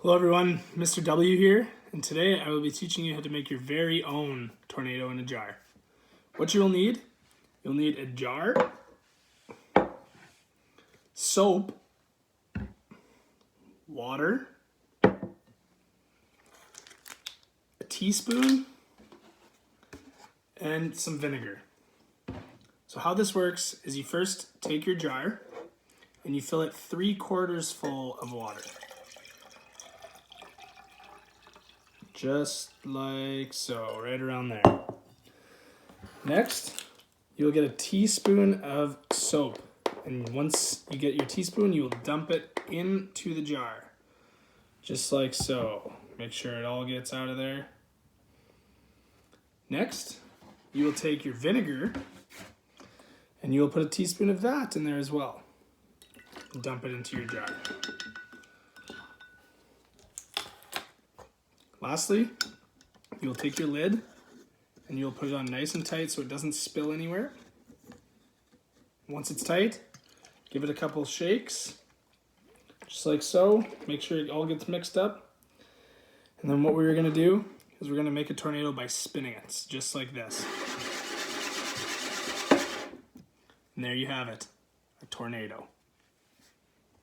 Hello everyone, Mr. W here, and today I will be teaching you how to make your very own tornado in a jar. What you'll need a jar, soap, water, a teaspoon, and some vinegar. So how this works is you first take your jar and you fill it 3/4 full of water. Just like so, right around there. Next, you'll get a teaspoon of soap. And once you get your teaspoon, you will dump it into the jar. Just like so. Make sure it all gets out of there. Next, you will take your vinegar and you will put a teaspoon of that in there as well. And dump it into your jar. Lastly, you'll take your lid and you'll put it on nice and tight so it doesn't spill anywhere. Once it's tight, give it a couple shakes, just like so. Make sure it all gets mixed up. And then what we're gonna do is we're gonna make a tornado by spinning it, just like this. And there you have it, a tornado.